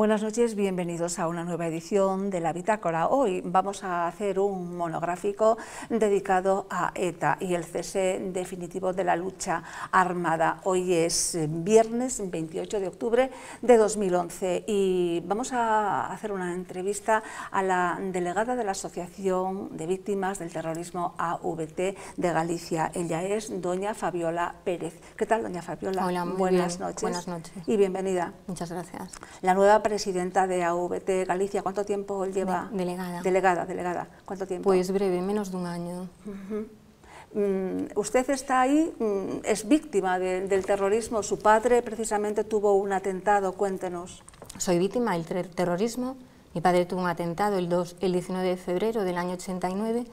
Buenas noches, bienvenidos a una nueva edición de La Bitácora. Hoy vamos a hacer un monográfico dedicado a ETA y el cese definitivo de la lucha armada. Hoy es viernes 28 de octubre de 2011 y vamos a hacer una entrevista a la delegada de la Asociación de Víctimas del Terrorismo AVT de Galicia. Ella es doña Fabiola Pérez. ¿Qué tal, doña Fabiola? Hola, muy buenas bien. noches. Buenas noches. Y bienvenida. Muchas gracias. La nueva presidenta de AVT Galicia, ¿cuánto tiempo lleva? Delegada. Delegada. ¿Cuánto tiempo? Pues breve, menos de un año. Usted está ahí, es víctima del terrorismo. Su padre precisamente tuvo un atentado, cuéntenos. Soy víctima del terrorismo. Mi padre tuvo un atentado el 19 de febrero del año 89,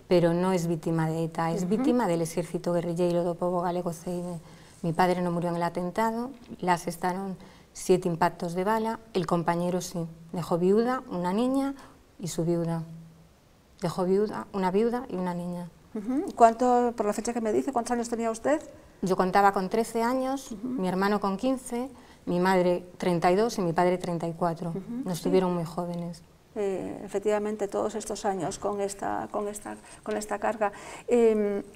pero no es víctima de ETA, es víctima del Exército Guerrilleiro do Pobo Galego Ceide. Mi padre no murió en el atentado, le asestaron 7 impactos de bala, el compañero sí, dejó viuda, una niña y su viuda. Dejó viuda, una viuda y una niña. ¿Cuánto, por la fecha que me dice, cuántos años tenía usted? Yo contaba con 13 años, mi hermano con 15, mi madre 32 y mi padre 34. Nos tuvieron muy jóvenes. Efectivamente, todos estos años con esta carga.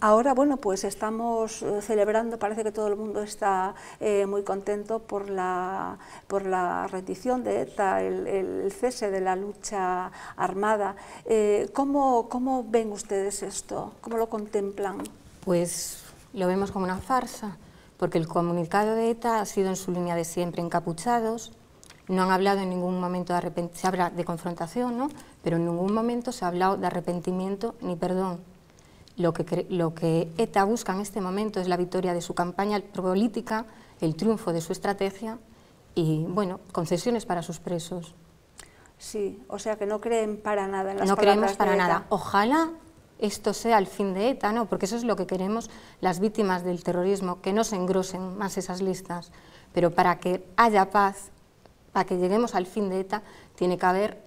Ahora, bueno, pues estamos celebrando, parece que todo el mundo está muy contento por la rendición de ETA, el cese de la lucha armada. ¿Cómo ven ustedes esto? ¿Cómo lo contemplan? Pues lo vemos como una farsa, porque el comunicado de ETA ha sido en su línea de siempre, encapuchados. No han hablado en ningún momento de arrepentimiento, se habla de confrontación, ¿no? Pero en ningún momento se ha hablado de arrepentimiento ni perdón. Lo que ETA busca en este momento es la victoria de su campaña política, el triunfo de su estrategia y, bueno, concesiones para sus presos. Sí, o sea que no creen para nada en las palabras de ETA. No creemos para nada. Ojalá esto sea el fin de ETA, ¿no? Porque eso es lo que queremos las víctimas del terrorismo, que no se engrosen más esas listas. Pero para que haya paz, para que lleguemos al fin de ETA, tiene que haber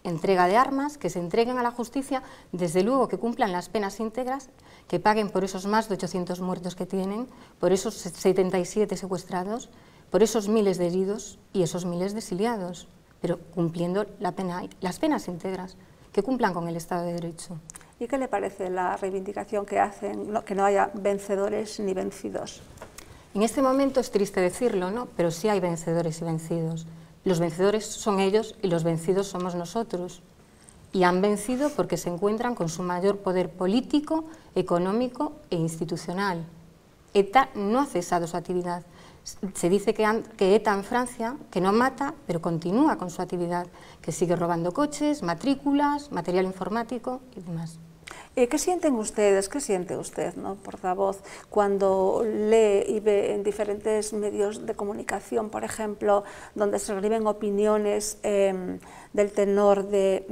entrega de armas, que se entreguen a la justicia, desde luego que cumplan las penas íntegras, que paguen por esos más de 800 muertos que tienen, por esos 77 secuestrados, por esos miles de heridos y esos miles de exiliados, pero cumpliendo las penas íntegras, que cumplan con el Estado de Derecho. ¿Y qué le parece la reivindicación que hacen, que no haya vencedores ni vencidos? En este momento es triste decirlo, ¿no? Pero sí hay vencedores y vencidos. Los vencedores son ellos y los vencidos somos nosotros. Y han vencido porque se encuentran con su mayor poder político, económico e institucional. ETA no ha cesado su actividad. Se dice que ETA en Francia, que no mata, pero continúa con su actividad, que sigue robando coches, matrículas, material informático y demás. ¿Qué sienten ustedes, qué siente usted, ¿no, portavoz, cuando lee y ve en diferentes medios de comunicación, por ejemplo, donde se escriben opiniones del tenor de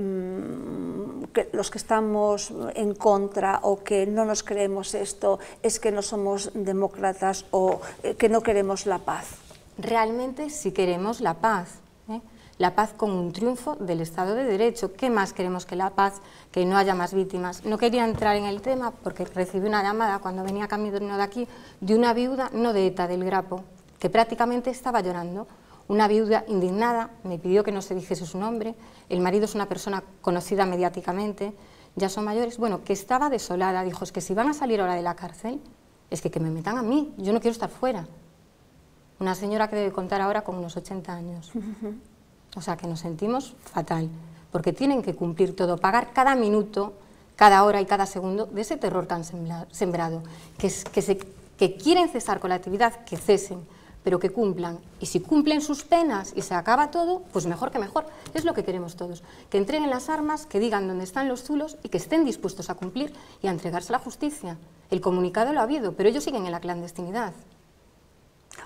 que los que estamos en contra o que no nos creemos esto es que no somos demócratas o que no queremos la paz? Realmente sí queremos la paz. La paz con un triunfo del Estado de Derecho. ¿Qué más queremos que la paz? Que no haya más víctimas. No quería entrar en el tema porque recibí una llamada cuando venía camino de aquí de una viuda, no de ETA, del Grapo, que prácticamente estaba llorando. Una viuda indignada, me pidió que no se dijese su nombre, el marido es una persona conocida mediáticamente, ya son mayores, bueno, que estaba desolada, dijo, es que si van a salir ahora de la cárcel, es que me metan a mí, yo no quiero estar fuera. Una señora que debe contar ahora con unos 80 años. O sea, que nos sentimos fatal, porque tienen que cumplir todo, pagar cada minuto, cada hora y cada segundo de ese terror que han sembrado, que quieren cesar con la actividad, que cesen, pero que cumplan. Y si cumplen sus penas y se acaba todo, pues mejor que mejor. Es lo que queremos todos, que entreguen las armas, que digan dónde están los zulos y que estén dispuestos a cumplir y a entregarse a la justicia. El comunicado lo ha habido, pero ellos siguen en la clandestinidad.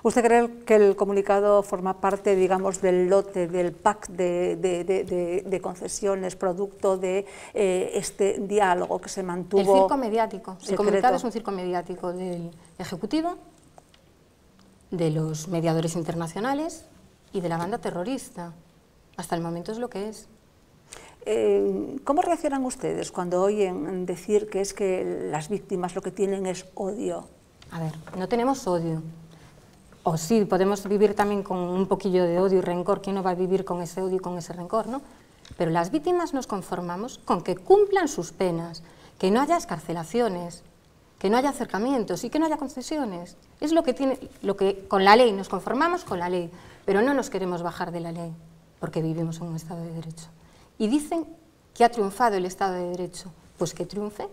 ¿Usted cree que el comunicado forma parte, digamos, del lote, del pack de concesiones, producto de este diálogo que se mantuvo? El circo mediático. Secreto. El comunicado es un circo mediático del Ejecutivo, de los mediadores internacionales y de la banda terrorista. Hasta el momento es lo que es. ¿Cómo reaccionan ustedes cuando oyen decir que es que las víctimas lo que tienen es odio? A ver, no tenemos odio. o sí, podemos vivir también con un poquillo de odio y rencor, ¿quién no va a vivir con ese odio y con ese rencor, no? Pero las víctimas nos conformamos con que cumplan sus penas, que no haya excarcelaciones, que no haya acercamientos y que no haya concesiones. Es lo que con la ley nos conformamos con la ley, pero no nos queremos bajar de la ley, porque vivimos en un Estado de Derecho. Y dicen que ha triunfado el Estado de Derecho. Pues que triunfe.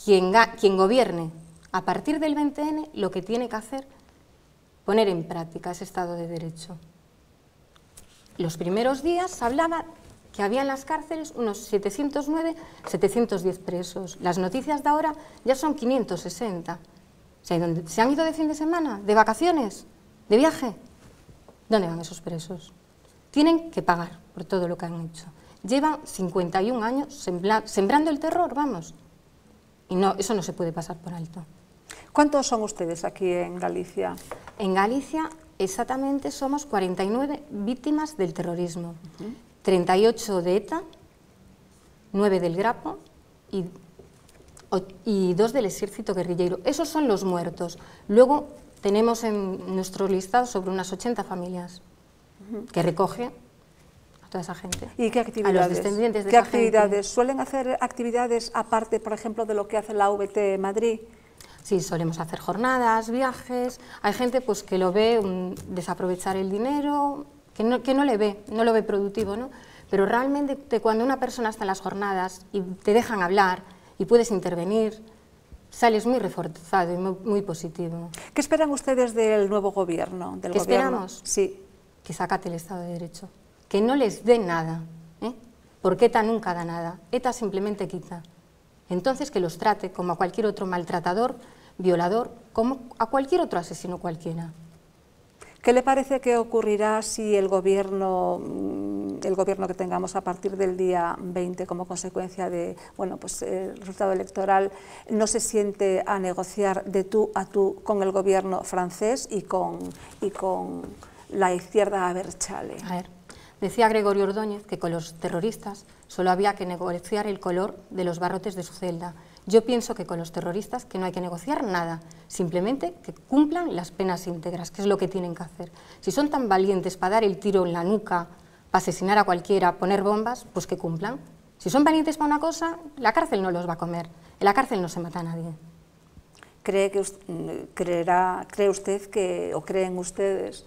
Quien gobierne a partir del 20N lo que tiene que hacer, poner en práctica ese Estado de Derecho. Los primeros días hablaba que había en las cárceles unos 709, 710 presos. Las noticias de ahora ya son 560. O sea, ¿se han ido de fin de semana? ¿De vacaciones? ¿De viaje? ¿Dónde van esos presos? Tienen que pagar por todo lo que han hecho. Llevan 51 años sembrando el terror, vamos. Y no, eso no se puede pasar por alto. ¿Cuántos son ustedes aquí en Galicia? En Galicia exactamente somos 49 víctimas del terrorismo. 38 de ETA, 9 del Grapo y 2 del Ejército Guerrillero. Esos son los muertos. Luego tenemos en nuestro listado sobre unas 80 familias que recoge a toda esa gente. ¿Y qué actividades? A los descendientes de ¿Qué esa actividades? gente. ¿Suelen hacer actividades aparte, por ejemplo, de lo que hace la VT Madrid? Sí, solemos hacer jornadas, viajes. Hay gente pues, que lo ve desaprovechar el dinero, que no le ve, no lo ve productivo, ¿no? Pero realmente cuando una persona está en las jornadas y te dejan hablar y puedes intervenir, sales muy reforzado y muy positivo. ¿Qué esperan ustedes del nuevo gobierno? ¿Qué esperamos? Sí. Que sacate el Estado de Derecho, que no les dé nada, porque ETA nunca da nada, ETA simplemente quita. Entonces que los trate como a cualquier otro maltratador, violador, como a cualquier otro asesino cualquiera. ¿Qué le parece que ocurrirá si el gobierno que tengamos a partir del día 20 como consecuencia de el resultado electoral no se siente a negociar de tú a tú con el gobierno francés y con la izquierda abertzale? A ver, decía Gregorio Ordóñez que con los terroristas solo había que negociar el color de los barrotes de su celda. Yo pienso que con los terroristas que no hay que negociar nada, simplemente que cumplan las penas íntegras, que es lo que tienen que hacer. Si son tan valientes para dar el tiro en la nuca, para asesinar a cualquiera, poner bombas, pues que cumplan. Si son valientes para una cosa, la cárcel no los va a comer, en la cárcel no se mata a nadie. ¿Cree usted que, o creen ustedes,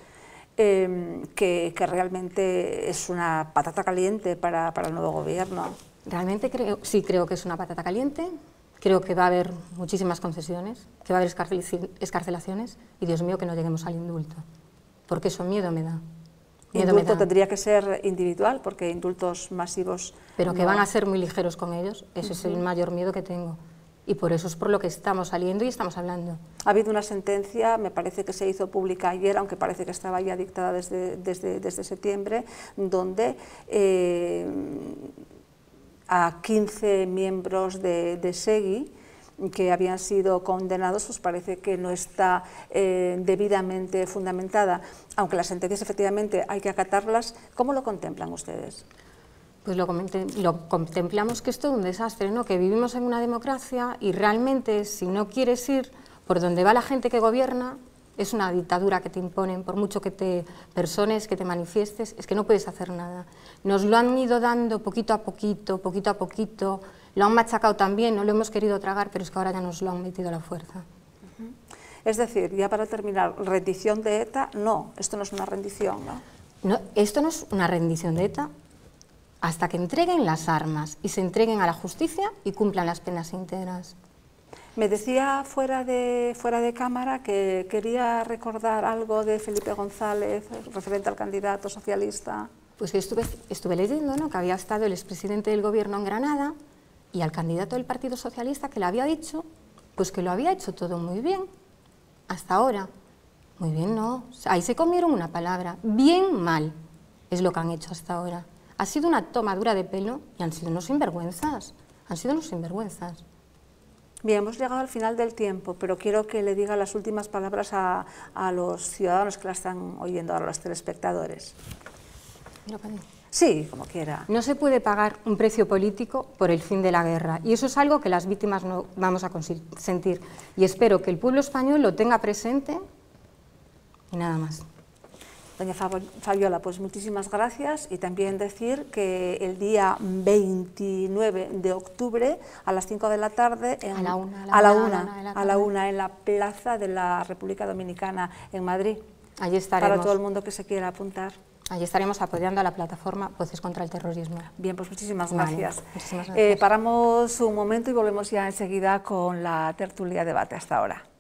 que realmente es una patata caliente para el nuevo gobierno? Realmente sí creo que es una patata caliente. Creo que va a haber muchísimas concesiones, que va a haber excarcelaciones y, Dios mío, que no lleguemos al indulto, porque eso miedo me da. Indulto tendría que ser individual, porque indultos masivos... Pero que van a ser muy ligeros con ellos, ese es el mayor miedo que tengo. Y por eso es por lo que estamos saliendo y estamos hablando. Ha habido una sentencia, me parece que se hizo pública ayer, aunque parece que estaba ya dictada desde septiembre, donde a 15 miembros de Segui que habían sido condenados, pues parece que no está debidamente fundamentada, aunque las sentencias efectivamente hay que acatarlas. ¿Cómo lo contemplan ustedes? Pues lo contemplamos que es todo un desastre, ¿no? Que vivimos en una democracia y realmente si no quieres ir por donde va la gente que gobierna, es una dictadura que te imponen, por mucho que te persones, que te manifiestes, es que no puedes hacer nada. Nos lo han ido dando poquito a poquito, lo han machacado también, no lo hemos querido tragar, pero es que ahora ya nos lo han metido a la fuerza. Es decir, ya para terminar, ¿rendición de ETA? No, esto no es una rendición, ¿no? No, esto no es una rendición de ETA hasta que entreguen las armas y se entreguen a la justicia y cumplan las penas íntegras. Me decía fuera de cámara que quería recordar algo de Felipe González referente al candidato socialista. Pues estuve leyendo, ¿no?, que había estado el expresidente del gobierno en Granada y al candidato del Partido Socialista que le había dicho, pues que lo había hecho todo muy bien, hasta ahora. Muy bien, no, ahí se comieron una palabra, bien mal, es lo que han hecho hasta ahora. Ha sido una tomadura de pelo y han sido unos sinvergüenzas, Bien, hemos llegado al final del tiempo, pero quiero que le diga las últimas palabras a los ciudadanos que la están oyendo ahora, a los telespectadores. Sí, como quiera. No se puede pagar un precio político por el fin de la guerra y eso es algo que las víctimas no vamos a consentir y espero que el pueblo español lo tenga presente y nada más. Doña Fabiola, pues muchísimas gracias, y también decir que el día 29 de octubre a las 5 de la tarde, a la 1 en la Plaza de la República Dominicana en Madrid, allí estaremos, para todo el mundo que se quiera apuntar. Allí estaremos apoyando a la plataforma Voces contra el Terrorismo. Bien, pues muchísimas gracias. Vale, muchísimas gracias. Paramos un momento y volvemos ya enseguida con la tertulia debate. Hasta ahora.